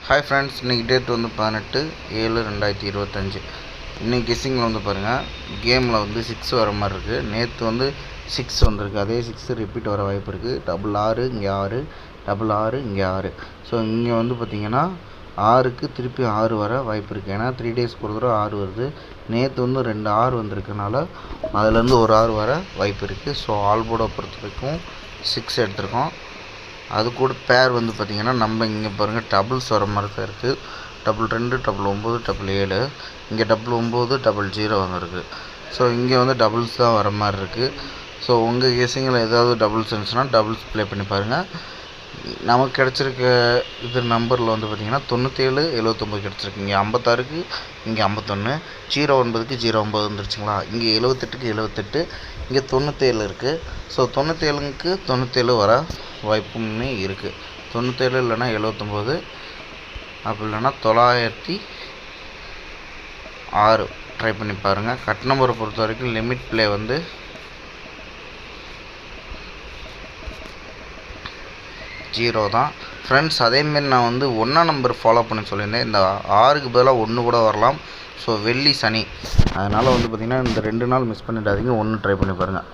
Hi friends, இன்றைக்கி date வந்து 18/7/2025. இன்றைக்கி கெஸ்ஸிங்கில் வந்து பாருங்கள், கேமில் வந்து 6 வர மாதிரி இருக்குது. நேற்று வந்து 6 வந்திருக்கு, அதே 6 ரிப்பீட் வர வாய்ப்பு இருக்குது. 6 இங்கே 6, 6 இங்கே 6. ஸோ இங்கே வந்து பார்த்திங்கன்னா 6க்கு திருப்பி 6 வர வாய்ப்பு இருக்குது. ஏன்னா 3 டேஸ்க்கு ஒரு தடவை 6 வருது. நேற்று வந்து 2 6 வந்திருக்கனால அதுலேருந்து ஒரு 6 வர வாய்ப்பு இருக்குது. ஸோ ஆல் போர்டை பொறுத்த வரைக்கும் 6 எடுத்திருக்கோம். அது கூட பேர் வந்து பார்த்திங்கன்னா நம்ம இங்கே பாருங்கள் டபுள்ஸ் வர மாதிரி தான் இருக்குது. 22, 9, 7. இங்கே 9, 0 வந்துருக்கு. ஸோ இங்கே வந்து டபுள்ஸ் தான் வர மாதிரி இருக்குது. ஸோ உங்கள் கேஸிங்கில் ஏதாவது டபுள்ஸ் இருந்துச்சுன்னா டபுள்ஸ் ப்ளே பண்ணி பாருங்கள். நமக்கு கிடச்சிருக்க இது நம்பரில் வந்து பார்த்திங்கன்னா 97, 79 கிடச்சிருக்கு. இங்கே 56க்கு இங்கே 51, 09க்கு 09 வந்துருச்சுங்களா. இங்கே 78க்கு 78, இங்கே 97 இருக்குது. ஸோ 97க்கு 97 வர வாய்ப்புமே இருக்குது. 97 இல்லைனா 79, அப்படி இல்லைனா 906 ட்ரை பண்ணி பாருங்கள். கட் நம்பரை பொறுத்த வரைக்கும் லிமிட் ப்ளே வந்து 0 தான் ஃப்ரெண்ட்ஸ். அதேமாரி நான் வந்து 1 நம்பர் ஃபாலோ பண்ண சொல்லியிருந்தேன். இந்த 6க்கு பதிலாக 1 கூட வரலாம். ஸோ வெள்ளி சனி, அதனால் வந்து பார்த்திங்கன்னா இந்த 2 நாள் மிஸ் பண்ணிடாதீங்க. 1 ட்ரை பண்ணி பாருங்கள்.